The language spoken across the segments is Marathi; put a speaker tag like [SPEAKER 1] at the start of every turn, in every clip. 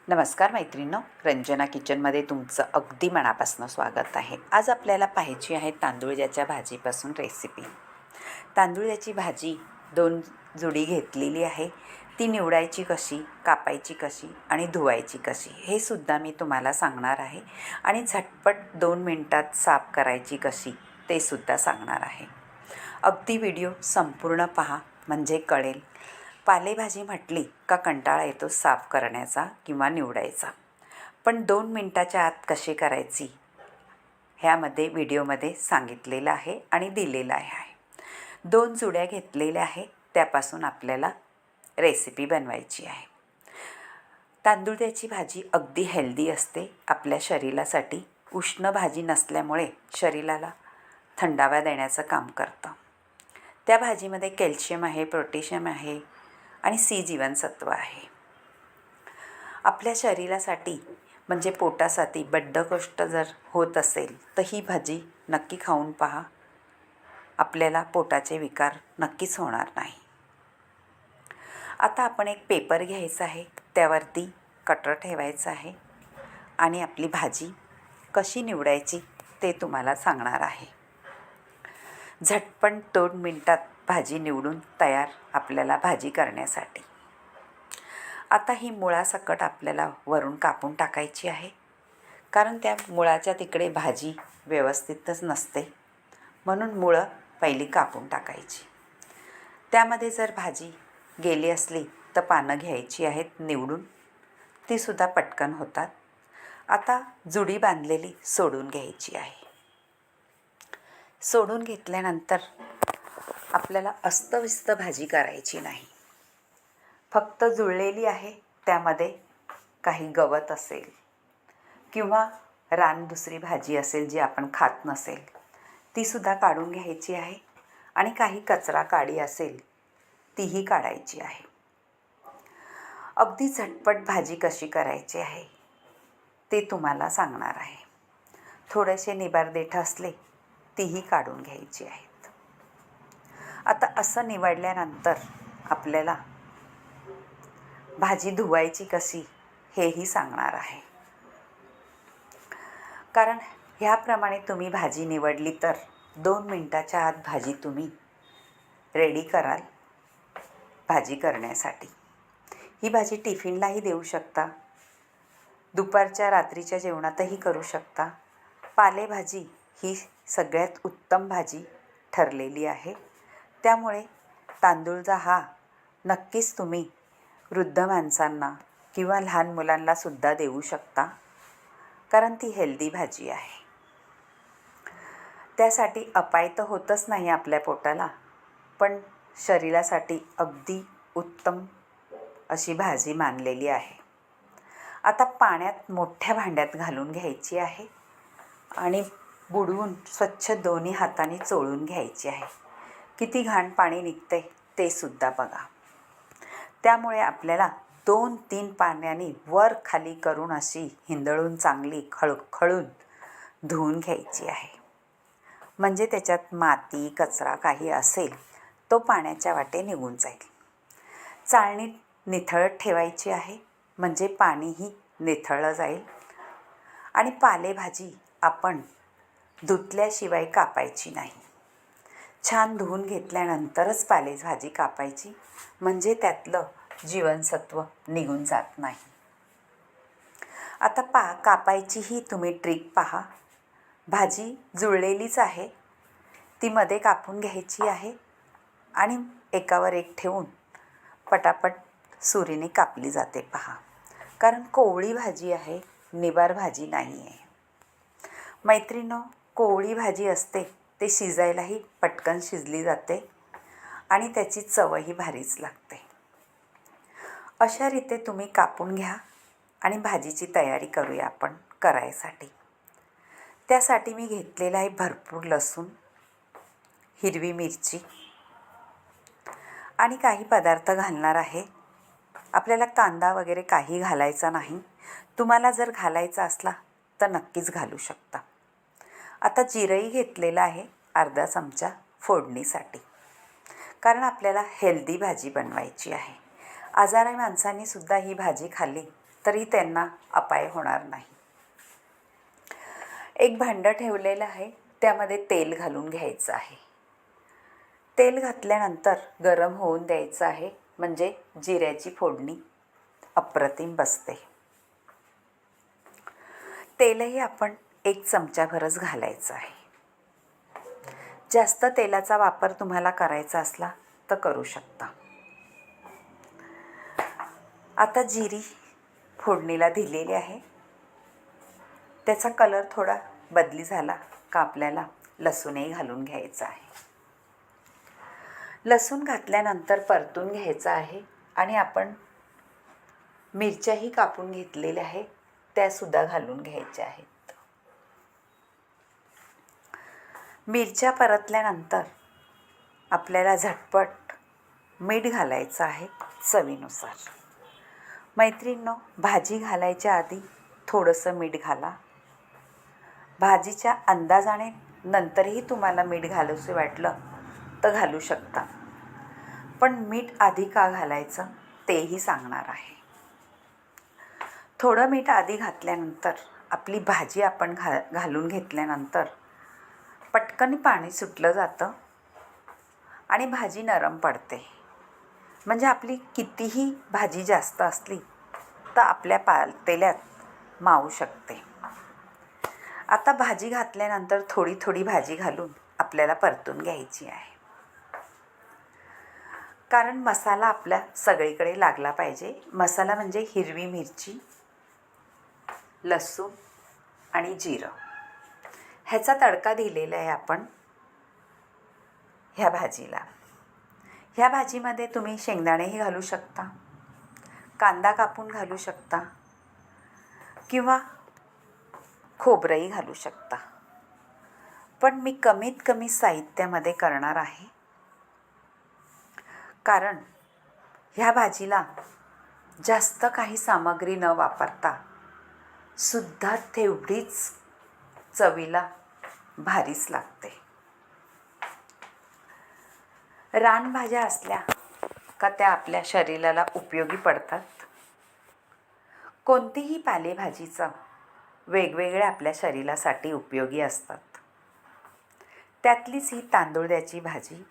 [SPEAKER 1] नमस्कार मैत्रिणींनो, रंजना किचनमध्ये तुमचं अगदी मनापासून स्वागत आहे. आज आपल्याला पाहायची आहे तांदूळाच्या भाजीपासून रेसिपी. तांदूळाची भाजी 2 जुडी घेतलेली आहे. ती निवडायची कशी, कापायची कशी आणि धुवायची कशी हे सुद्धा मी तुम्हाला सांगणार आहे. आणि झटपट 2 मिनटात साफ करायची कशी ते सुद्धा सांगणार आहे. अगदी व्हिडिओ संपूर्ण पहा म्हणजे कळेल. पालेभाजी म्हटली का कंटाळा येतो साफ करण्याचा किंवा निवडायचा, पण 2 मिनटाच्या आत कशी करायची ह्यामध्ये व्हिडिओमध्ये सांगितलेलं आहे आणि दिलेलं आहे. 2 जुड्या घेतलेल्या आहे, त्यापासून आपल्याला रेसिपी बनवायची आहे. तांदूळाची भाजी अगदी हेल्दी असते आपल्या शरीरासाठी. उष्ण भाजी नसल्यामुळे शरीराला थंडावा देण्याचं काम करतं. त्या भाजीमध्ये कॅल्शियम आहे, पोटॅशियम आहे आणि सी जीवनसत्व आहे. आपल्या शरीरासाठी म्हणजे पोटासाठी बद्धकोष्ठ जर होत असेल तर ही भाजी नक्की खाऊन पहा. आपल्याला पोटाचे विकार नक्कीच होणार नाही. आता आपण एक पेपर घ्यायचा आहे, त्यावरती कटर ठेवायचं आहे आणि आपली भाजी कशी निवडायची ते तुम्हाला सांगणार आहे. झटपट 2 मिनटात भाजी निवडून तयार आपल्याला भाजी करण्यासाठी. आता ही मुळासकट आपल्याला वरून कापून टाकायची आहे, कारण त्या मुळाच्या तिकडे भाजी व्यवस्थितच नसते, म्हणून मुळं पहिली कापून टाकायची. त्यामध्ये जर भाजी गेली असली तर पानं घ्यायची आहेत निवडून, तीसुद्धा पटकन होतात. आता जुडी बांधलेली सोडून घ्यायची आहे. सोडून घेतल्यानंतर आपल्याला अस्तव्यस्त भाजी करायची नाही. फक्त जुळलेली आहे, त्यामध्ये काही गवत असेल किंवा रान दुसरी भाजी असेल जी आपण खात नसेल तीसुद्धा काढून घ्यायची आहे आणि काही कचरा काडी असेल तीही काढायची आहे. अगदी झटपट भाजी कशी करायची आहे ते तुम्हाला सांगणार आहे. थोडेसे निबार देठ असले तीही काढून घ्यायची आहेत. आता असं निवडल्यानंतर आपल्याला भाजी धुवायची कशी हेही सांगणार आहे. कारण ह्याप्रमाणे तुम्ही भाजी निवडली तर 2 मिनटाच्या आत भाजी तुम्ही रेडी कराल भाजी करण्यासाठी. ही भाजी टिफिनलाही देऊ शकता, दुपारच्या रात्रीच्या जेवणातही करू शकता. पालेभाजी ही सगळ्यात उत्तम भाजी ठरलेली आहे. त्यामुळे तांदूळजा हा नक्कीच तुम्ही वृद्ध माणसांना किंवा लहान मुलांनासुद्धा देऊ शकता, कारण ती हेल्दी भाजी आहे. त्यासाठी अपाय तर होतच नाही आपल्या पोटाला, पण शरीरासाठी अगदी उत्तम अशी भाजी मानलेली आहे. आता पाण्यात मोठ्या भांड्यात घालून घ्यायची आहे आणि बुडवून स्वच्छ दोन्ही हाताने चोळून घ्यायची आहे. किती घाण पाणी निघते ते सुद्धा बघा. त्यामुळे आपल्याला 2-3 पाण्याने वर खाली करून अशी हिंदळून चांगली खळखळून धुवून घ्यायची आहे. म्हणजे त्याच्यात माती कचरा काही असेल तो पाण्याच्या वाटे निघून जाईल. चाळणीत निथळत ठेवायची आहे, म्हणजे पाणीही निथळलं जाईल. आणि पालेभाजी आपण धुतल्याशिवाय कापायची नाही. छान धुवून घेतल्यानंतरच पालेभाजी कापायची, म्हणजे त्यातलं जीवनसत्व निघून जात नाही. आता कापायचीही तुम्ही ट्रिक पहा. भाजी जुळलेलीच आहे, ती मध्ये कापून घ्यायची आहे आणि एकावर एक ठेवून पटापट सुरीने कापली जाते पहा. कारण कोवळी भाजी आहे, निबार भाजी नाही आहे. मैत्रिणींनो, कोवळी भाजी असते ते शिजायलाही पटकन शिजली जाते आणि त्याची चवही भारीच लागते. अशा रीते तुम्ही कापून घ्या आणि भाजीची तयारी करूया आपण करायसाठी. त्यासाठी मी घेतलेला आहे भरपूर लसूण, हिरवी मिरची आणि काही पदार्थ घालणार आहे. आपल्याला कांदा वगैरे काही घालायचा नाही. तुम्हाला जर घालायचा असला तर नक्कीच घालू शकता. आता जिरंही घेतलेलं आहे अर्धा चमचा फोडणीसाठी, कारण आपल्याला हेल्दी भाजी बनवायची आहे. आजारी माणसांनीसुद्धा ही भाजी खाल्ली तरी त्यांना अपाय होणार नाही. एक भांडं ठेवलेलं आहे, त्यामध्ये तेल घालून घ्यायचं आहे. तेल घातल्यानंतर गरम होऊन द्यायचं आहे, म्हणजे जिऱ्याची फोडणी अप्रतिम बसते. तेलही आपण 1 चमचाभरच घालायचं आहे. जास्त तेलाचा वापर तुम्हाला करायचा असला तर करू शकता. आता जिरी फोडणीला दिलेली आहे. त्याचा कलर थोडा बदली झाला का आपल्याला लसूणही घालून घ्यायचा आहे. लसूण घातल्यानंतर परतून घ्यायचं आहे आणि आपण मिरच्याही कापून घेतलेल्या आहे, त्यासुद्धा घालून घ्यायच्या आहेत. मिरच्या परतल्यानंतर आपल्याला झटपट मीठ घालायचं आहे चवीनुसार. मैत्रिणींनो, भाजी घालायच्या आधी थोडंसं मीठ घाला. भाजीच्या अंदाजाने नंतरही तुम्हाला मीठ घालूसे वाटलं तर घालू शकता, पण मीठ आधी का घालायचं तेही सांगणार आहे. थोडं मीठ आधी घातल्यानंतर आपली भाजी आपण घालून घेतल्यानंतर पटकन पाणी सुटलं जातं आणि भाजी नरम पडते. म्हणजे आपली कितीही भाजी जास्त असली तर आपल्या पातेल्यात मावू शकते. आता भाजी घातल्यानंतर थोडी थोडी भाजी घालून आपल्याला परतून घ्यायची आहे, कारण मसाला आपल्या सगळीकडे लागला पाहिजे. मसाला म्हणजे हिरवी मिरची, लसूण आणि जिरं, ह्याचा तडका दिलेला आहे आपण ह्या भाजीला. ह्या भाजीमध्ये तुम्ही शेंगदाणेही घालू शकता, कांदा कापून घालू शकता किंवा खोबरंही घालू शकता. पण मी कमीत कमी साहित्यामध्ये करणार आहे, कारण ह्या भाजीला जास्त काही सामग्री न वापरता सुद्धा तेवढीच चवीला भारीच लागते. रानभाज्या असल्या का त्या आपल्या शरीराला उपयोगी पडतात. कोणतीही पालेभाजीचा वेगवेगळ्या आपल्या शरीरासाठी उपयोगी असतात. त्यातलीच ही तांदूळ्याची भाजी.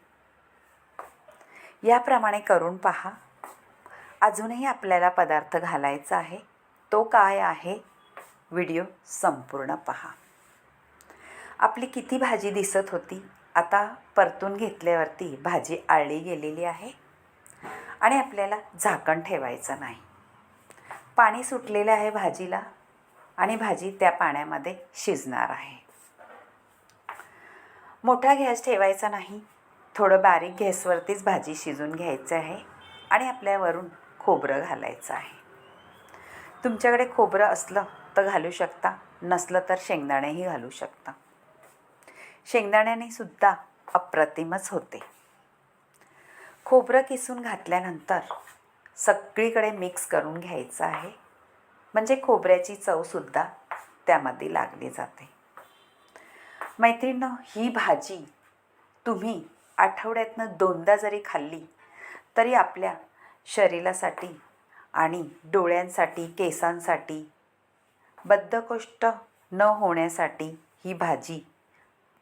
[SPEAKER 1] याप्रमाणे करून पहा. अजूनही आपल्याला पदार्थ घालायचा आहे, तो काय आहे व्हिडिओ संपूर्ण पहा. आपली किती भाजी दिसत होती, आता परतून घेतल्यावरती भाजी आळली गेलेली आहे आणि आपल्याला झाकण ठेवायचं नाही. पाणी सुटलेलं आहे भाजीला आणि भाजी त्या पाण्यामध्ये शिजणार आहे. मोठा गॅस ठेवायचा नाही, थोडं बारीक गॅसवरतीच भाजी शिजून घ्यायचं आहे आणि आपल्यावरून खोबरं घालायचं आहे. तुमच्याकडे खोबरं असलं तर घालू शकता, नसलं तर शेंगदाणेही घालू शकता. शेंगदाण्याने सुद्धा अप्रतिमच होते. खोबरं किसून घातल्यानंतर सगळीकडे मिक्स करून घ्यायचं आहे, म्हणजे खोबऱ्याची चवसुद्धा त्यामध्ये लागली जाते. मैत्रिणींनो, ही भाजी तुम्ही आठवड्यातनं 2दा जरी खाल्ली तरी आपल्या शरीरासाठी आणि डोळ्यांसाठी, केसांसाठी, बद्धकोष्ठ न होण्यासाठी ही भाजी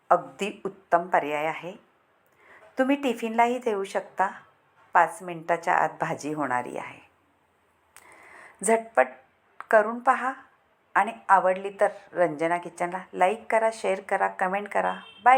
[SPEAKER 1] अगदी उत्तम पर्याय आहे. तुम्ही टिफिनलाही देऊ शकता. 5 मिनिटाच्या आत भाजी होणारी आहे. झटपट करून पहा आणि आवडली तर रंजना किचनला लाईक करा, शेअर करा, कमेंट करा. बाय.